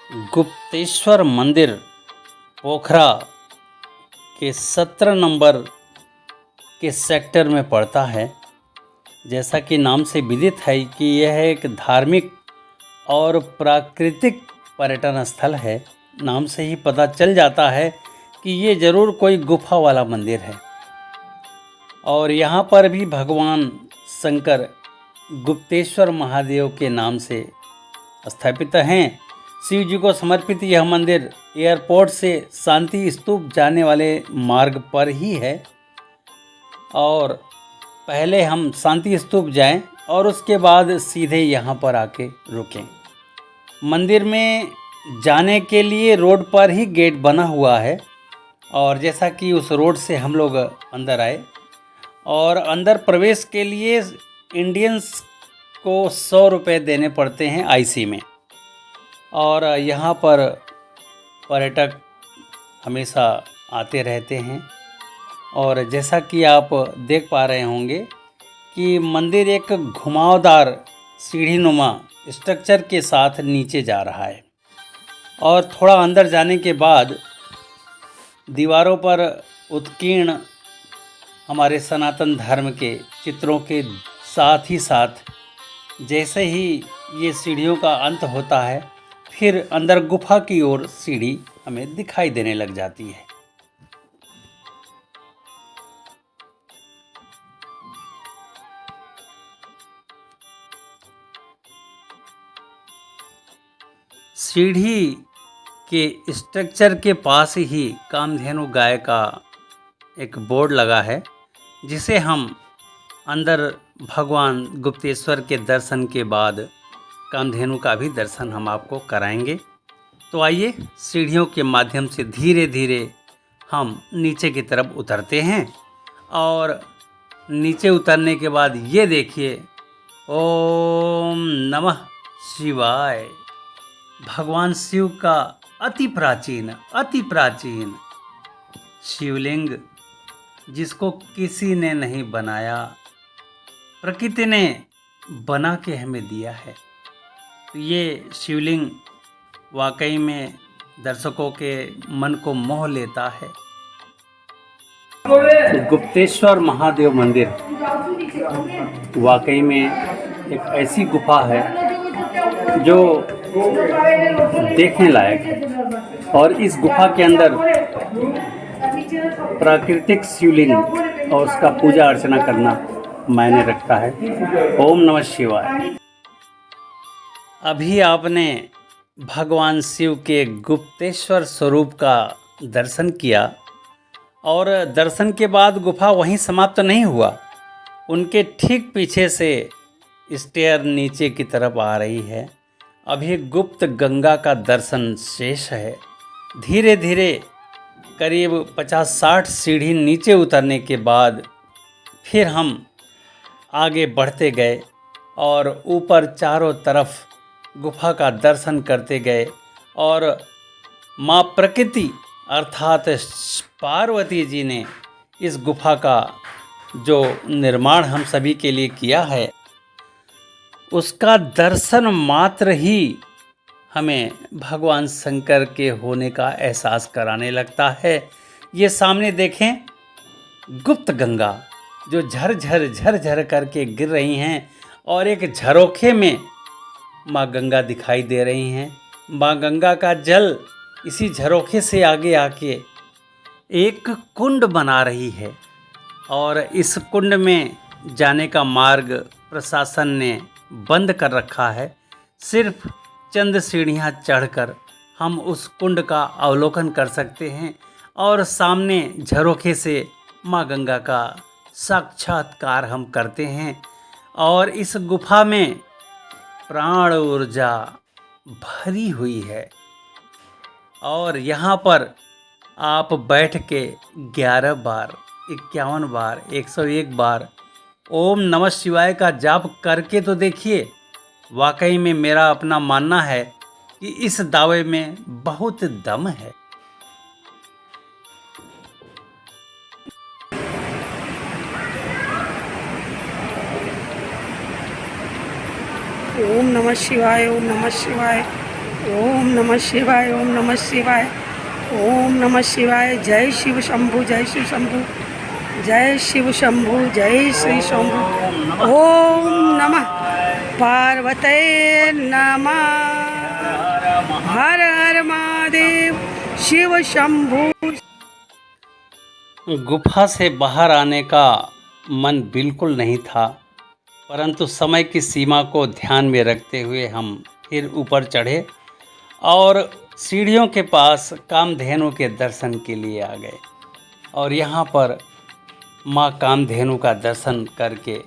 गुप्तेश्वर मंदिर पोखरा के 17 नंबर के सेक्टर में पड़ता है। जैसा कि नाम से विदित है कि यह एक धार्मिक और प्राकृतिक पर्यटन स्थल है। नाम से ही पता चल जाता है कि ये ज़रूर कोई गुफा वाला मंदिर है। और यहाँ पर भी भगवान शंकर गुप्तेश्वर महादेव के नाम से स्थापित हैं। शिव जी को समर्पित यह मंदिर एयरपोर्ट से शांति स्तूप जाने वाले मार्ग पर ही है। और पहले हम शांति स्तूप जाएं और उसके बाद सीधे यहाँ पर आके रुकें। मंदिर में जाने के लिए रोड पर ही गेट बना हुआ है। और जैसा कि उस रोड से हम लोग अंदर आए और अंदर प्रवेश के लिए इंडियंस को 100 रुपये देने पड़ते हैं आईसी में। और यहाँ पर पर्यटक हमेशा आते रहते हैं। और जैसा कि आप देख पा रहे होंगे कि मंदिर एक घुमावदार सीढ़ीनुमा स्ट्रक्चर के साथ नीचे जा रहा है। और थोड़ा अंदर जाने के बाद दीवारों पर उत्कीर्ण हमारे सनातन धर्म के चित्रों के साथ ही साथ जैसे ही ये सीढ़ियों का अंत होता है, फिर अंदर गुफा की ओर सीढ़ी हमें दिखाई देने लग जाती है। सीढ़ी के स्ट्रक्चर के पास ही कामधेनु गाय का एक बोर्ड लगा है, जिसे हम अंदर भगवान गुप्तेश्वर के दर्शन के बाद कामधेनु का भी दर्शन हम आपको कराएंगे। तो आइए सीढ़ियों के माध्यम से धीरे धीरे हम नीचे की तरफ उतरते हैं। और नीचे उतरने के बाद ये देखिए, ओम नमः शिवाय, भगवान शिव का अति प्राचीन शिवलिंग, जिसको किसी ने नहीं बनाया, प्रकृति ने बना के हमें दिया है। तो ये शिवलिंग वाकई में दर्शकों के मन को मोह लेता है। गुप्तेश्वर महादेव मंदिर वाकई में एक ऐसी गुफा है जो देखने लायक है। और इस गुफा के अंदर प्राकृतिक शिवलिंग और उसका पूजा अर्चना करना मायने रखता है। ओम नमः शिवाय। अभी आपने भगवान शिव के गुप्तेश्वर स्वरूप का दर्शन किया। और दर्शन के बाद गुफा वहीं समाप्त नहीं हुआ। उनके ठीक पीछे से स्टेयर नीचे की तरफ आ रही है। अभी गुप्त गंगा का दर्शन शेष है। धीरे धीरे करीब 50-60 सीढ़ी नीचे उतरने के बाद फिर हम आगे बढ़ते गए और ऊपर चारों तरफ गुफा का दर्शन करते गए। और माँ प्रकृति अर्थात पार्वती जी ने इस गुफा का जो निर्माण हम सभी के लिए किया है, उसका दर्शन मात्र ही हमें भगवान शंकर के होने का एहसास कराने लगता है। ये सामने देखें, गुप्त गंगा जो झर करके गिर रही हैं और एक झरोखे में माँ गंगा दिखाई दे रही हैं। माँ गंगा का जल इसी झरोखे से आगे आके एक कुंड बना रही है। और इस कुंड में जाने का मार्ग प्रशासन ने बंद कर रखा है। सिर्फ चंद सीढ़ियाँ चढ़कर हम उस कुंड का अवलोकन कर सकते हैं और सामने झरोखे से माँ गंगा का साक्षात्कार हम करते हैं। और इस गुफा में प्राण ऊर्जा भरी हुई है। और यहाँ पर आप बैठ के 11 बार, 51 बार, 101 बार ओम नमः शिवाय का जाप करके तो देखिए। वाकई में मेरा अपना मानना है कि इस दावे में बहुत दम है। ओम नमः शिवाय, ओम नमः शिवाय, ओम नमः शिवाय, ओम नमः शिवाय, ओम नमः शिवाय। जय शिव शंभु, जय शिव शंभु, जय शिव शंभु, जय श्री शंभु। ओम नमः पार्वते नमः। हर हर महादेव, शिव शंभु। गुफा से बाहर आने का मन बिल्कुल नहीं था, परंतु समय की सीमा को ध्यान में रखते हुए हम फिर ऊपर चढ़े और सीढ़ियों के पास कामधेनु के दर्शन के लिए आ गए। और यहाँ पर माँ कामधेनु का दर्शन करके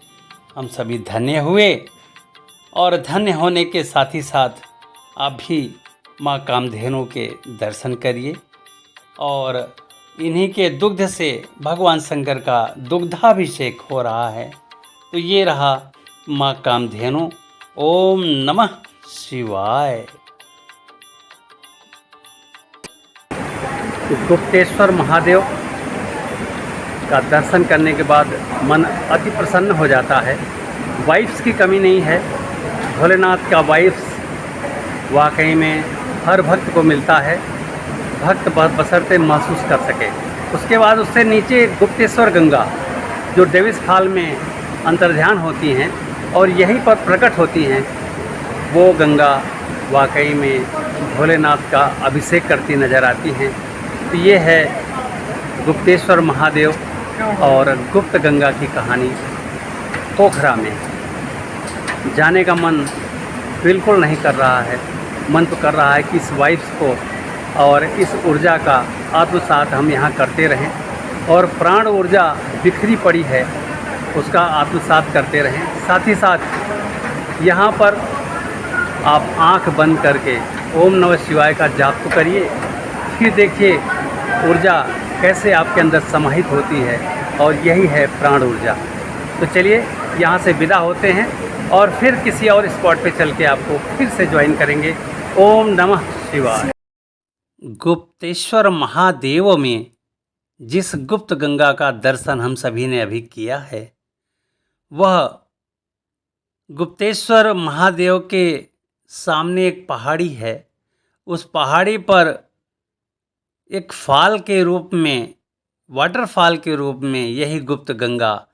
हम सभी धन्य हुए। और धन्य होने के साथ ही साथ आप भी माँ कामधेनु के दर्शन करिए। और इन्हीं के दुग्ध से भगवान शंकर का दुग्धाभिषेक हो रहा है। तो ये रहा माँ कामधेनु। ओम नमः शिवाय। गुप्तेश्वर महादेव का दर्शन करने के बाद मन अति प्रसन्न हो जाता है। वाइब्स की कमी नहीं है। भोलेनाथ का वाइब्स वाकई में हर भक्त को मिलता है, भक्त बशर्ते महसूस कर सके। उसके बाद उससे नीचे गुप्तेश्वर गंगा जो डेविस फॉल में अंतर्ध्यान होती हैं और यहीं पर प्रकट होती हैं, वो गंगा वाकई में भोलेनाथ का अभिषेक करती नज़र आती हैं। तो ये है गुप्तेश्वर महादेव और गुप्त गंगा की कहानी। पोखरा में जाने का मन बिल्कुल नहीं कर रहा है। मन तो कर रहा है कि इस वाइब्स को और इस ऊर्जा का आत्मसात हम यहाँ करते रहें और प्राण ऊर्जा बिखरी पड़ी है उसका आत्मसात करते रहें। साथ ही साथ यहाँ पर आप आँख बंद करके ओम नमः शिवाय का जाप तो करिए, फिर देखिए ऊर्जा कैसे आपके अंदर समाहित होती है और यही है प्राण ऊर्जा। तो चलिए यहाँ से विदा होते हैं और फिर किसी और स्पॉट पे चल के आपको फिर से ज्वाइन करेंगे। ओम नमः शिवाय। गुप्तेश्वर महादेव में जिस गुप्त गंगा का दर्शन हम सभी ने अभी किया है, वह गुप्तेश्वर महादेव के सामने एक पहाड़ी है। उस पहाड़ी पर एक फॉल के रूप में, वाटरफॉल के रूप में यही गुप्त गंगा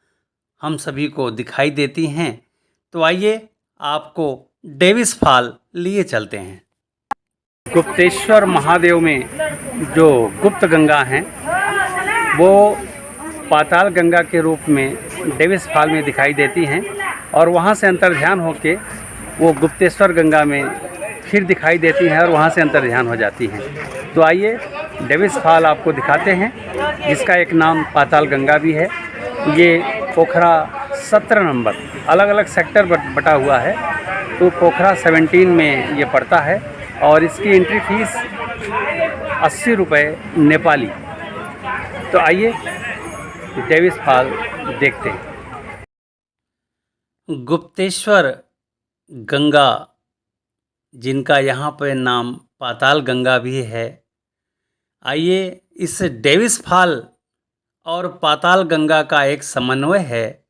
हम सभी को दिखाई देती हैं। तो आइए आपको डेविस फॉल लिए चलते हैं। गुप्तेश्वर महादेव में जो गुप्त गंगा हैं वो पाताल गंगा के रूप में डेविस फॉल में दिखाई देती हैं और वहाँ से अंतर्ध्यान होके वो गुप्तेश्वर गंगा में फिर दिखाई देती हैं और वहाँ से अंतर्ध्यान हो जाती हैं। तो आइए डेविस फॉल आपको दिखाते हैं, जिसका एक नाम पाताल गंगा भी है। ये पोखरा 17 नंबर, अलग अलग सेक्टर बटा हुआ है। तो पोखरा 17 में ये पड़ता है और इसकी एंट्री फीस 80 रुपये नेपाली। तो आइए डेविस फॉल देखते हैं। गुप्तेश्वर गंगा, जिनका यहाँ पर नाम पाताल गंगा भी है, आइए इस डेविस फॉल और पाताल गंगा का एक समन्वय है।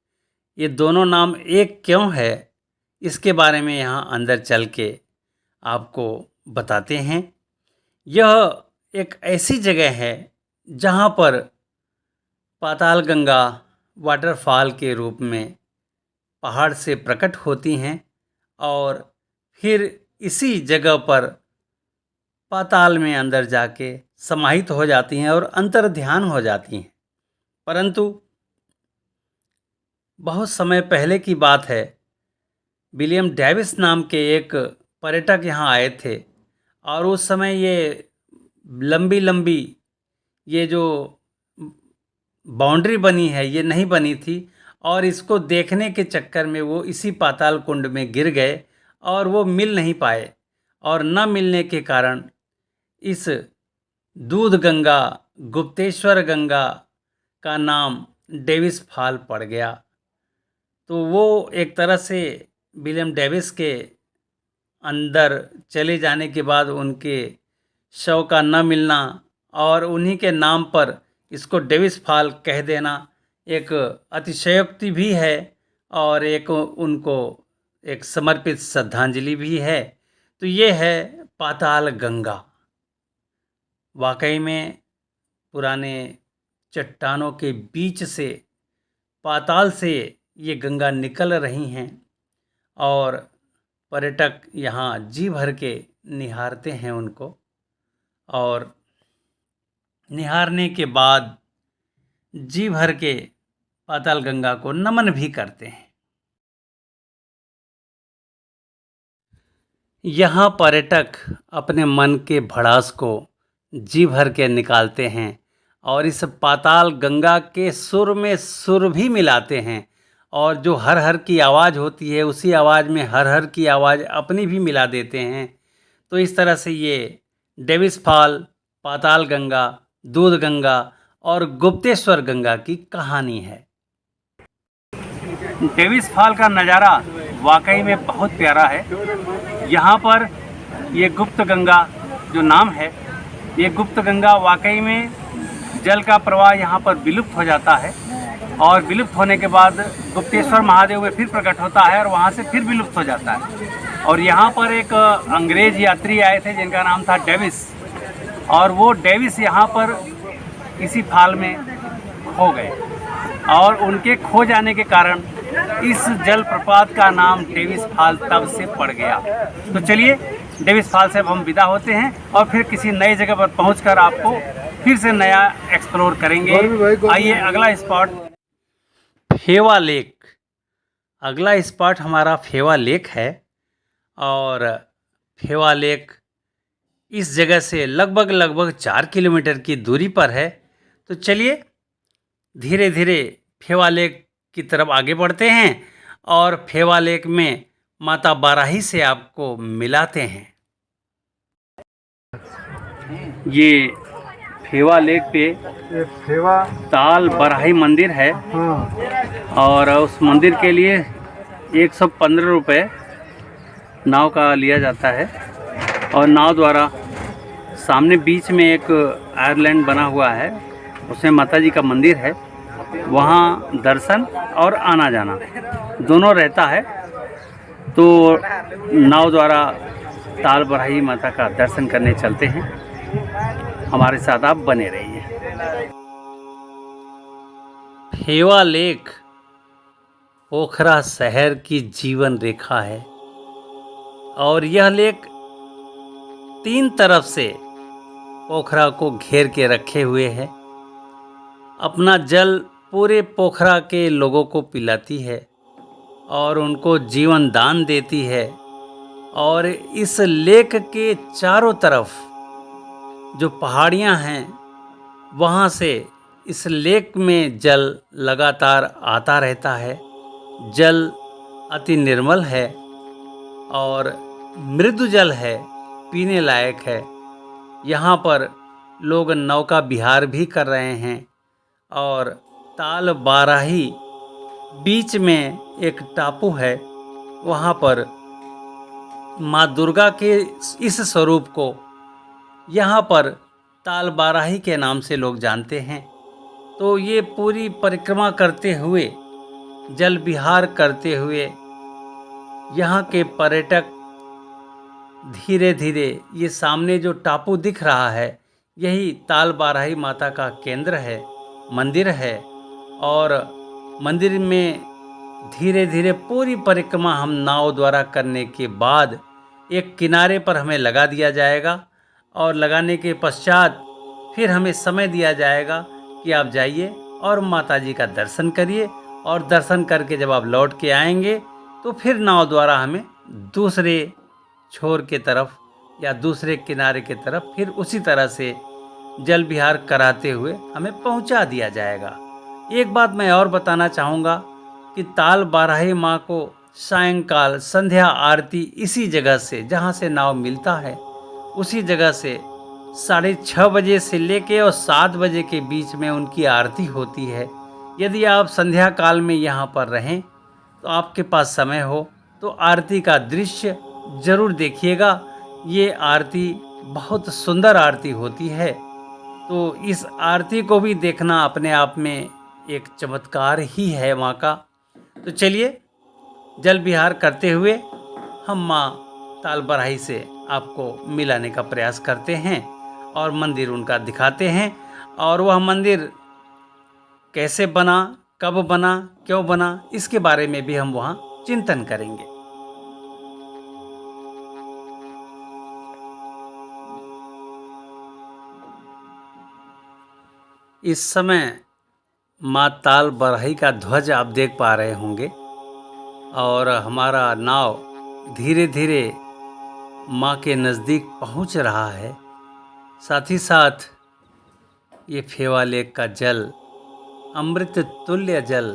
ये दोनों नाम एक क्यों है, इसके बारे में यहाँ अंदर चल के आपको बताते हैं। यह एक ऐसी जगह है जहाँ पर पाताल गंगा वाटरफॉल के रूप में पहाड़ से प्रकट होती हैं और फिर इसी जगह पर पाताल में अंदर जाके समाहित हो जाती हैं और अंतर्ध्यान हो जाती हैं। परंतु बहुत समय पहले की बात है, विलियम डेविस नाम के एक पर्यटक यहाँ आए थे और उस समय ये लंबी लंबी ये जो बाउंड्री बनी है ये नहीं बनी थी और इसको देखने के चक्कर में वो इसी पाताल कुंड में गिर गए और वो मिल नहीं पाए और न मिलने के कारण इस दूध गंगा, गुप्तेश्वर गंगा का नाम डेविस फॉल पड़ गया। तो वो एक तरह से विलियम डेविस के अंदर चले जाने के बाद उनके शव का न मिलना और उन्हीं के नाम पर इसको डेविस फॉल कह देना एक अतिशयोक्ति भी है और एक उनको एक समर्पित श्रद्धांजलि भी है। तो ये है पाताल गंगा। वाकई में पुराने चट्टानों के बीच से, पाताल से ये गंगा निकल रही हैं और पर्यटक यहाँ जी भर के निहारते हैं उनको, और निहारने के बाद जी भर के पाताल गंगा को नमन भी करते हैं। यहाँ पर्यटक अपने मन के भड़ास को जी भर के निकालते हैं और इस पाताल गंगा के सुर में सुर भी मिलाते हैं, और जो हर हर की आवाज़ होती है उसी आवाज़ में हर हर की आवाज़ अपनी भी मिला देते हैं। तो इस तरह से ये डेविस फॉल, पाताल गंगा, दूध गंगा और गुप्तेश्वर गंगा की कहानी है। डेविस फॉल का नज़ारा वाकई में बहुत प्यारा है। यहाँ पर ये गुप्त गंगा जो नाम है, ये गुप्त गंगा वाकई में जल का प्रवाह यहाँ पर विलुप्त हो जाता है, और विलुप्त होने के बाद गुप्तेश्वर महादेव में फिर प्रकट होता है और वहाँ से फिर विलुप्त हो जाता है। और यहाँ पर एक अंग्रेज यात्री आए थे जिनका नाम था डेविस, और वो डेविस यहाँ पर इसी फाल में खो गए, और उनके खो जाने के कारण इस जलप्रपात का नाम डेविस फॉल तब से पड़ गया। तो चलिए डेविस फॉल से अब हम विदा होते हैं और फिर किसी नई जगह पर पहुंचकर आपको फिर से नया एक्सप्लोर करेंगे। आइए अगला स्पॉट फेवा लेक। अगला स्पॉट हमारा फेवा लेक है, और फेवा लेक इस जगह से लगभग 4 किलोमीटर की दूरी पर है। तो चलिए धीरे धीरे फेवा लेक की तरफ आगे बढ़ते हैं और फेवा लेक में माता बाराही से आपको मिलाते हैं। ये फेवा लेक पे फेवा ताल बाराही मंदिर है, और उस मंदिर के लिए 115 रुपये नाव का लिया जाता है, और नाव द्वारा सामने बीच में एक आयरलैंड बना हुआ है, उसमें माता जी का मंदिर है, वहाँ दर्शन और आना जाना दोनों रहता है। तो नाव द्वारा ताल बाराही माता का दर्शन करने चलते हैं। हमारे साथ आप बने रहिए। फेवा लेक पोखरा शहर की जीवन रेखा है, और यह लेक 3 तरफ से पोखरा को घेर के रखे हुए है। अपना जल पूरे पोखरा के लोगों को पिलाती है और उनको जीवन दान देती है। और इस लेक के चारों तरफ जो पहाड़ियां हैं, वहाँ से इस लेक में जल लगातार आता रहता है। जल अति निर्मल है और मृदु जल है, पीने लायक है। यहाँ पर लोग नौका विहार भी कर रहे हैं, और ताल बाराही बीच में एक टापू है, वहाँ पर माँ दुर्गा के इस स्वरूप को यहाँ पर ताल बाराही के नाम से लोग जानते हैं। तो ये पूरी परिक्रमा करते हुए, जल विहार करते हुए यहाँ के पर्यटक धीरे धीरे, ये सामने जो टापू दिख रहा है, यही ताल बाराही माता का केंद्र है, मंदिर है। और मंदिर में धीरे धीरे पूरी परिक्रमा हम नाव द्वारा करने के बाद एक किनारे पर हमें लगा दिया जाएगा, और लगाने के पश्चात फिर हमें समय दिया जाएगा कि आप जाइए और माता जी का दर्शन करिए, और दर्शन करके जब आप लौट के आएंगे तो फिर नाव द्वारा हमें दूसरे छोर के तरफ या दूसरे किनारे के तरफ फिर उसी तरह से जल विहार कराते हुए हमें पहुंचा दिया जाएगा। एक बात मैं और बताना चाहूँगा कि ताल बाराही माँ को सायंकाल संध्या आरती इसी जगह से, जहाँ से नाव मिलता है, उसी जगह से 6:30 बजे से लेके और 7 बजे के बीच में उनकी आरती होती है। यदि आप संध्या काल में यहाँ पर रहें तो आपके पास समय हो तो आरती का दृश्य ज़रूर देखिएगा। ये आरती बहुत सुंदर आरती होती है, तो इस आरती को भी देखना अपने आप में एक चमत्कार ही है माँ का। तो चलिए जल विहार करते हुए हम माँ ताल बराही से आपको मिलाने का प्रयास करते हैं और मंदिर उनका दिखाते हैं, और वह मंदिर कैसे बना, कब बना, क्यों बना, इसके बारे में भी हम वहाँ चिंतन करेंगे। इस समय माँ ताल बराही का ध्वज आप देख पा रहे होंगे, और हमारा नाव धीरे धीरे माँ के नज़दीक पहुँच रहा है। साथ ही साथ ये फेवा लेक का जल, अमृत तुल्य जल,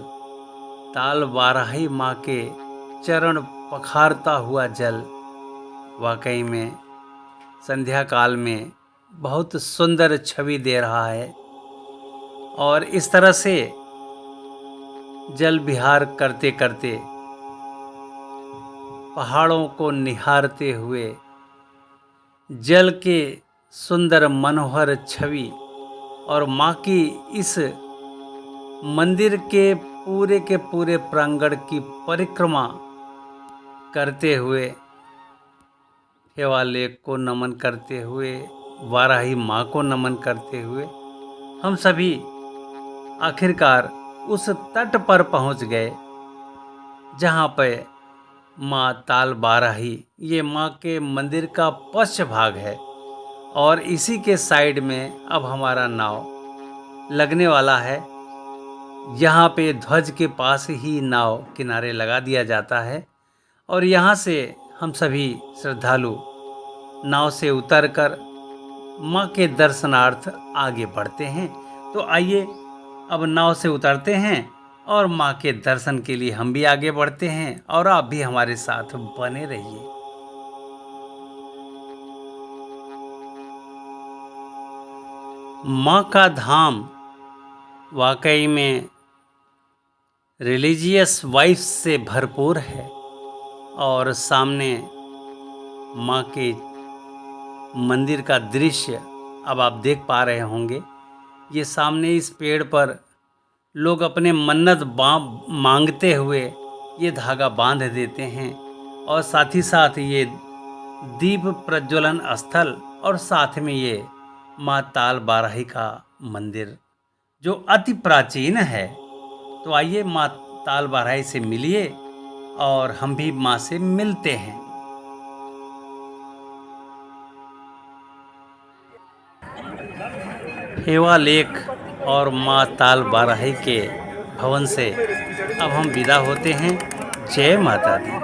ताल बराही माँ के चरण पखारता हुआ जल, वाकई में संध्या काल में बहुत सुंदर छवि दे रहा है। और इस तरह से जल विहार करते करते, पहाड़ों को निहारते हुए, जल के सुंदर मनोहर छवि और माँ की इस मंदिर के पूरे प्रांगण की परिक्रमा करते हुए, फेवा लेक को नमन करते हुए, वाराही माँ को नमन करते हुए, हम सभी आखिरकार उस तट पर पहुँच गए जहाँ पे माँ ताल बराही, ये माँ के मंदिर का पश्चिम भाग है, और इसी के साइड में अब हमारा नाव लगने वाला है। यहाँ पे ध्वज के पास ही नाव किनारे लगा दिया जाता है, और यहाँ से हम सभी श्रद्धालु नाव से उतरकर माँ के दर्शनार्थ आगे बढ़ते हैं। तो आइए अब नाव से उतरते हैं और माँ के दर्शन के लिए हम भी आगे बढ़ते हैं, और आप भी हमारे साथ बने रहिए। माँ का धाम वाकई में रिलीजियस वाइब्स से भरपूर है, और सामने माँ के मंदिर का दृश्य अब आप देख पा रहे होंगे। ये सामने इस पेड़ पर लोग अपने मन्नत मांगते हुए ये धागा बांध देते हैं, और साथ ही साथ ये दीप प्रज्वलन स्थल, और साथ में ये माँ ताल बराही का मंदिर जो अति प्राचीन है। तो आइए माँ ताल बराही से मिलिए और हम भी माँ से मिलते हैं। फेवा लेक और माँ ताल बराही के भवन से अब हम विदा होते हैं। जय माता दी।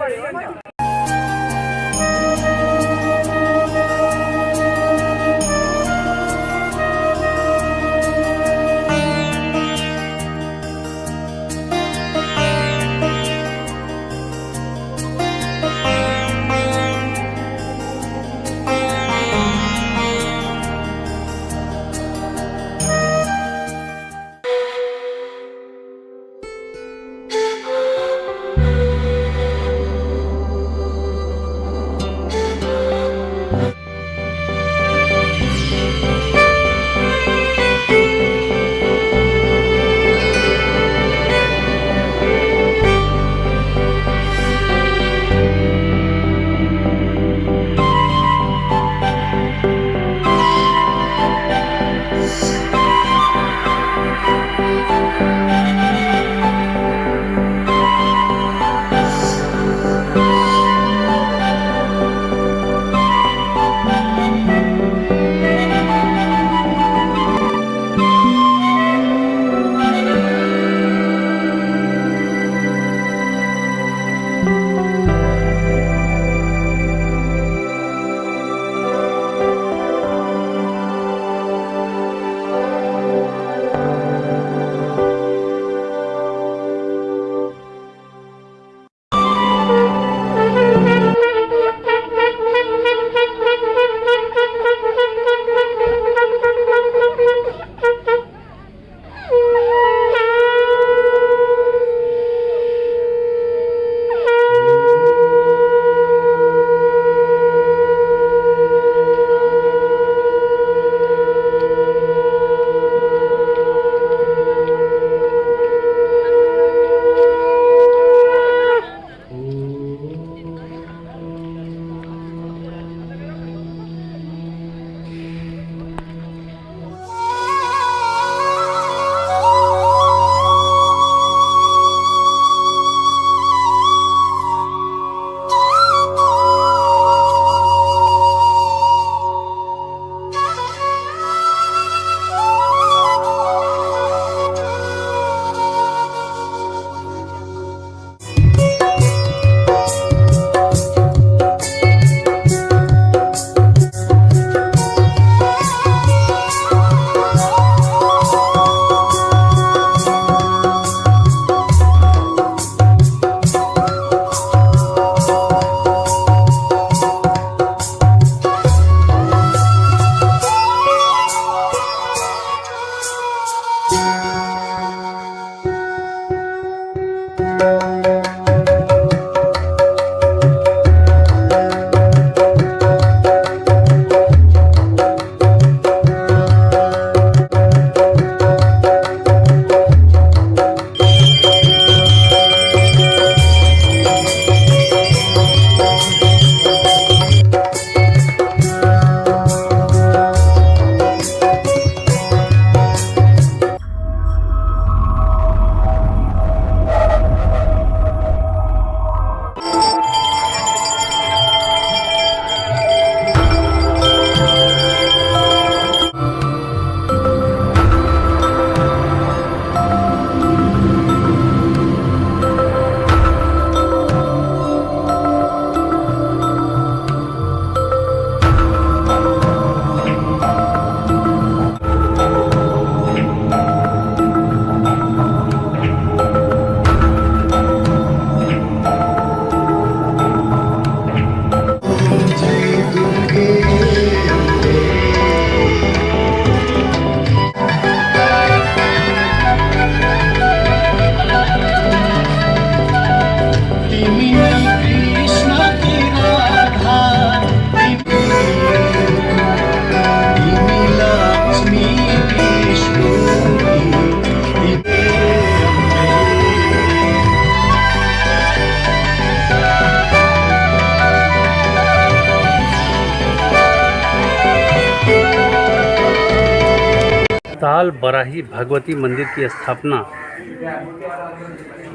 ताल बराही भगवती मंदिर की स्थापना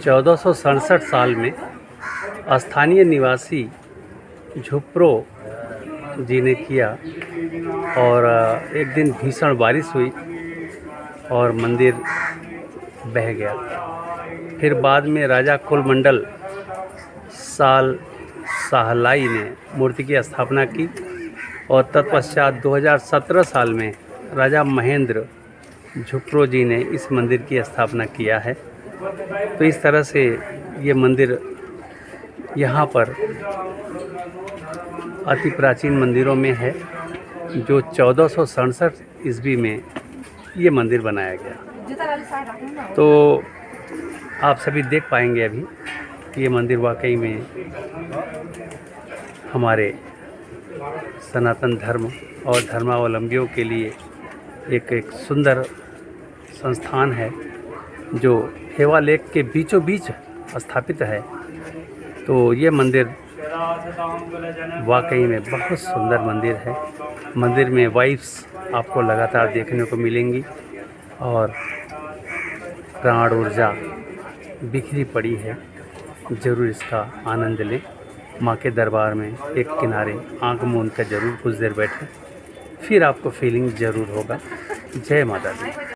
1467 साल में स्थानीय निवासी झुप्रो जी ने किया और एक दिन भीषण बारिश हुई और मंदिर बह गया। फिर बाद में राजा कुलमंडल साल साहलाई ने मूर्ति की स्थापना की और तत्पश्चात 2017 साल में राजा महेंद्र झुप्रो जी ने इस मंदिर की स्थापना किया है। तो इस तरह से ये मंदिर यहाँ पर अति प्राचीन मंदिरों में है जो 1467 ईस्वी में ये मंदिर बनाया गया। तो आप सभी देख पाएंगे अभी कि ये मंदिर वाकई में हमारे सनातन धर्म और धर्मावलंबियों के लिए एक सुंदर संस्थान है जो हेवा लेक के बीचों बीच स्थापित है। तो ये मंदिर वाकई में बहुत सुंदर मंदिर है। मंदिर में वाइब्स आपको लगातार देखने को मिलेंगी और प्राण ऊर्जा बिखरी पड़ी है। ज़रूर इसका आनंद लें। माँ के दरबार में एक किनारे आंख मूंद कर ज़रूर कुछ देर बैठें, फिर आपको फीलिंग ज़रूर होगा। जय माता दी।